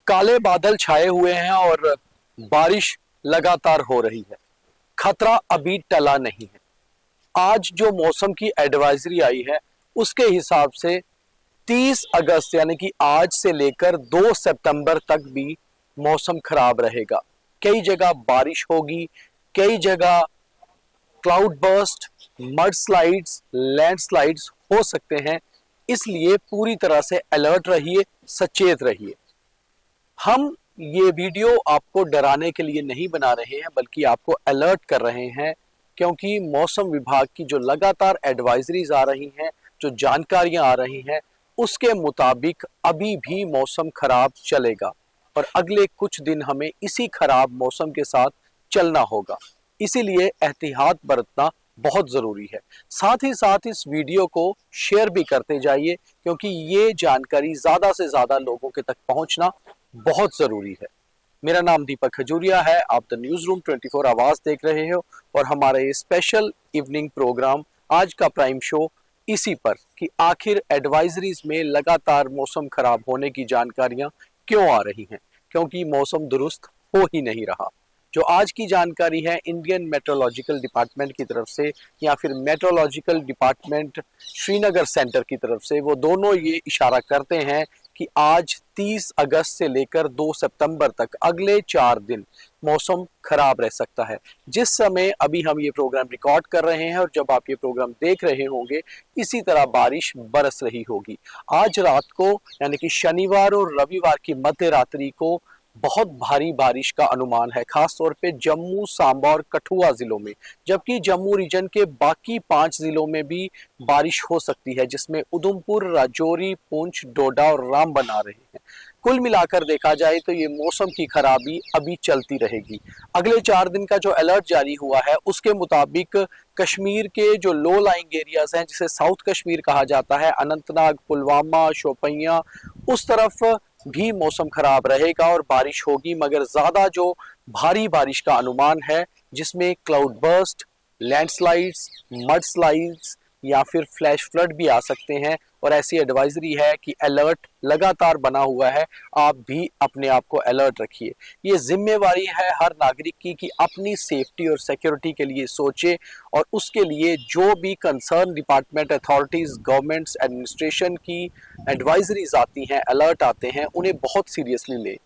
काले बादल छाए हुए हैं और बारिश लगातार हो रही है। खतरा अभी टला नहीं है। आज जो मौसम की एडवाइजरी आई है उसके हिसाब से 30 अगस्त यानी कि आज से लेकर 2 सितंबर तक भी मौसम खराब रहेगा। कई जगह बारिश होगी, कई जगह cloud burst, mud slides, landslides हो सकते हैं। इसलिए पूरी तरह से अलर्ट रहिए, सचेत रहिए। हम ये वीडियो आपको डराने के लिए नहीं बना रहे हैं बल्कि आपको अलर्ट कर रहे हैं, क्योंकि मौसम विभाग की जो लगातार एडवाइजरीज आ रही हैं, जो जानकारियां आ रही हैं, उसके मुताबिक अभी भी मौसम खराब चलेगा और अगले कुछ दिन हमें इसी खराब मौसम के साथ चलना होगा। इसीलिए एहतियात बरतना बहुत ज़रूरी है। साथ ही साथ इस वीडियो को शेयर भी करते जाइए, क्योंकि ये जानकारी ज़्यादा से ज़्यादा लोगों के तक पहुंचना बहुत ज़रूरी है। मेरा नाम दीपक खजूरिया है। आप द न्यूज़ रूम 24 आवाज़ देख रहे हो और हमारा ये स्पेशल इवनिंग प्रोग्राम आज का प्राइम शो इसी पर कि आखिर एडवाइजरीज में लगातार मौसम खराब होने की जानकारियां क्यों आ रही हैं, क्योंकि मौसम दुरुस्त हो ही नहीं रहा। जो आज की जानकारी है इंडियन मेट्रोलॉजिकल डिपार्टमेंट की तरफ से या फिर मेट्रोलॉजिकल डिपार्टमेंट श्रीनगर सेंटर की तरफ से, वो दोनों ये इशारा करते हैं कि आज 30 अगस्त से लेकर 2 सितंबर तक अगले 4 दिन मौसम खराब रह सकता है। जिस समय अभी हम ये प्रोग्राम रिकॉर्ड कर रहे हैं और जब आप ये प्रोग्राम देख रहे होंगे, इसी तरह बारिश बरस रही होगी। आज रात को यानी कि शनिवार और रविवार की मध्य रात्रि को बहुत भारी बारिश का अनुमान है, खास तौर पे जम्मू, सांबा और कठुआ जिलों में, जबकि जम्मू रीजन के बाकी 5 जिलों में भी बारिश हो सकती है, जिसमें उधमपुर, राजौरी, पुंछ, डोडा और रामबन आ रहे हैं। कुल मिलाकर देखा जाए तो ये मौसम की खराबी अभी चलती रहेगी। अगले 4 दिन का जो अलर्ट जारी हुआ है उसके मुताबिक कश्मीर के जो लो लाइंग एरियाज हैं, जिसे साउथ कश्मीर कहा जाता है, अनंतनाग, पुलवामा, शोपियां, उस तरफ भी मौसम खराब रहेगा और बारिश होगी, मगर ज्यादा जो भारी बारिश का अनुमान है, जिसमें cloud burst, landslides, mud slides या फिर फ्लैश फ्लड भी आ सकते हैं। और ऐसी एडवाइजरी है कि अलर्ट लगातार बना हुआ है, आप भी अपने आप को अलर्ट रखिए। ये जिम्मेवारी है हर नागरिक की कि अपनी सेफ्टी और सिक्योरिटी के लिए सोचे और उसके लिए जो भी concern department, authorities, governments, administration की एडवाइजरीज आती हैं, अलर्ट आते हैं, उन्हें बहुत सीरियसली ले।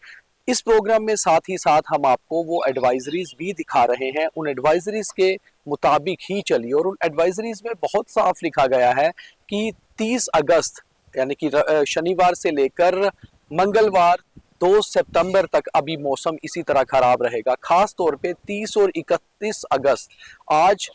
इस प्रोग्राम में साथ ही साथ हम आपको वो एडवाइजरीज भी दिखा रहे हैं, उन एडवाइजरीज के मुताबिक ही चलिए। और उन एडवाइजरीज में बहुत साफ लिखा गया है कि 30 अगस्त यानी कि शनिवार से लेकर मंगलवार 2 सितंबर तक अभी मौसम इसी तरह खराब रहेगा। खास तौर पे 30 और 31 अगस्त, आज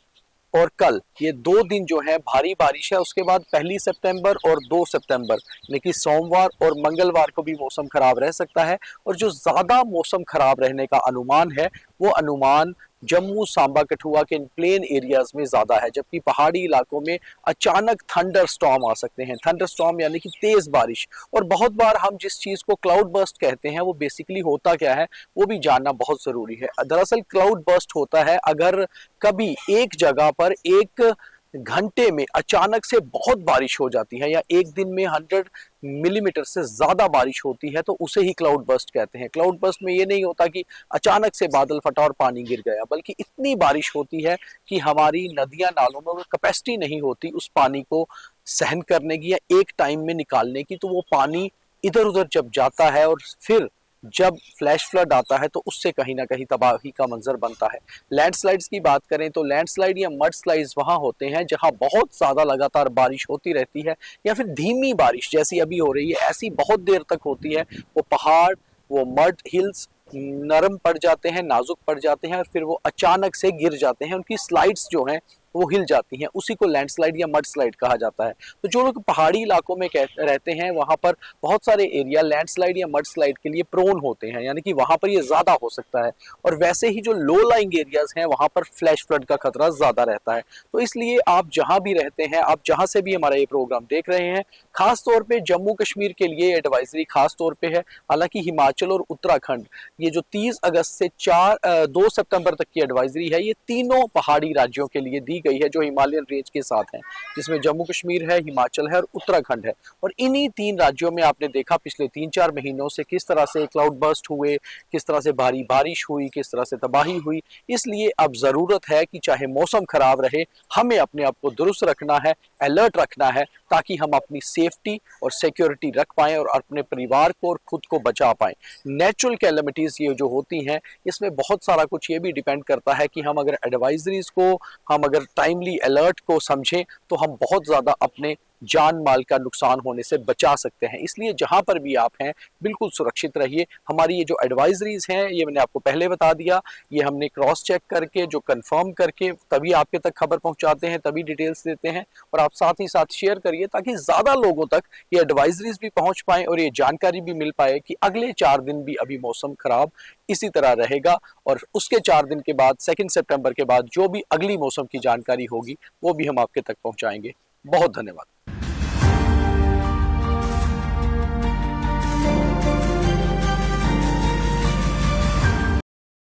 और कल, ये 2 दिन जो है भारी बारिश है। उसके बाद 1 सितंबर और 2 सितंबर यानी कि सोमवार और मंगलवार को भी मौसम खराब रह सकता है। और जो ज्यादा मौसम खराब रहने का अनुमान है, वो अनुमान जम्मू, सांबा, कठुआ के प्लेन एरियाज में ज्यादा है, जबकि पहाड़ी इलाकों में अचानक थंडर स्टॉर्म आ सकते हैं। थंडर स्टॉर्म यानी कि तेज बारिश। और बहुत बार हम जिस चीज को क्लाउड बर्स्ट कहते हैं, वो बेसिकली होता क्या है वो भी जानना बहुत जरूरी है। दरअसल क्लाउड बर्स्ट होता है अगर कभी एक जगह पर एक घंटे में अचानक से बहुत बारिश हो जाती है या एक दिन में 100 मिलीमीटर से ज्यादा बारिश होती है, तो उसे ही क्लाउड बर्स्ट कहते हैं। क्लाउड बर्स्ट में ये नहीं होता कि अचानक से बादल फटा और पानी गिर गया, बल्कि इतनी बारिश होती है कि हमारी नदियां, नालों में वो कैपेसिटी नहीं होती उस पानी को सहन करने की या एक टाइम में निकालने की। तो वो पानी इधर उधर जब जाता है और फिर जब फ्लैश फ्लड आता है, तो उससे कहीं ना कहीं तबाही का मंजर बनता है। लैंडस्लाइड्स की बात करें तो लैंडस्लाइड या मड स्लाइड्स वहां होते हैं जहां बहुत ज्यादा लगातार बारिश होती रहती है, या फिर धीमी बारिश जैसी अभी हो रही है, ऐसी बहुत देर तक होती है। वो पहाड़, वो मड हिल्स नरम पड़ जाते हैं, नाजुक पड़ जाते हैं और फिर वो अचानक से गिर जाते हैं, उनकी स्लाइड्स जो हैं वो हिल जाती हैं। उसी को लैंडस्लाइड या मड स्लाइड कहा जाता है। तो जो लोग पहाड़ी इलाकों में रहते हैं, वहां पर बहुत सारे एरिया लैंडस्लाइड या मड स्लाइड के लिए प्रोन होते हैं, यानी कि वहां पर ये ज्यादा हो सकता है। और वैसे ही जो लो लाइंग एरियाज हैं, वहां पर फ्लैश फ्लड का खतरा ज्यादा रहता है। तो इसलिए आप जहां भी रहते हैं, आप जहां से भी हमारा ये प्रोग्राम देख रहे हैं, खास तौर पे जम्मू कश्मीर के लिए एडवाइजरी खास तौर पे है। हालांकि हिमाचल और उत्तराखंड, ये जो 30 अगस्त से 2 सितंबर तक की एडवाइजरी है, ये तीनों पहाड़ी राज्यों के लिए दी गई है जो हिमालयन रेंज के साथ हैं, जिसमें जम्मू कश्मीर है, हिमाचल है और उत्तराखंड है। और इन्हीं 3 राज्यों में आपने देखा पिछले 3-4 महीनों से किस तरह से क्लाउड बर्स्ट हुए, किस तरह से भारी बारिश हुई, किस तरह से तबाही हुई। इसलिए अब ज़रूरत है कि चाहे मौसम खराब रहे, हमें अपने आप को दुरुस्त रखना है, अलर्ट रखना है, ताकि हम अपनी सेफ्टी और सिक्योरिटी रख पाएँ और अपने परिवार को और खुद को बचा पाएँ। नेचुरल कैलेमिटीज़ ये जो होती हैं, इसमें बहुत सारा कुछ ये भी डिपेंड करता है कि हम अगर एडवाइजरीज़ को, हम अगर टाइमली अलर्ट को समझें, तो हम बहुत ज़्यादा अपने जान माल का नुकसान होने से बचा सकते हैं। इसलिए जहां पर भी आप हैं, बिल्कुल सुरक्षित रहिए। हमारी ये जो एडवाइजरीज हैं, ये मैंने आपको पहले बता दिया, ये हमने क्रॉस चेक करके, जो कंफर्म करके तभी आपके तक खबर पहुंचाते हैं, तभी डिटेल्स देते हैं। और आप साथ ही साथ शेयर करिए ताकि ज़्यादा लोगों तक ये एडवाइजरीज भी पहुंच पाएँ और ये जानकारी भी मिल पाए कि अगले 4 दिन भी अभी मौसम खराब इसी तरह रहेगा। और उसके 4 दिन के बाद 2 सितंबर के बाद जो भी अगली मौसम की जानकारी होगी, वो भी हम आपके तक पहुंचाएंगे। बहुत धन्यवाद।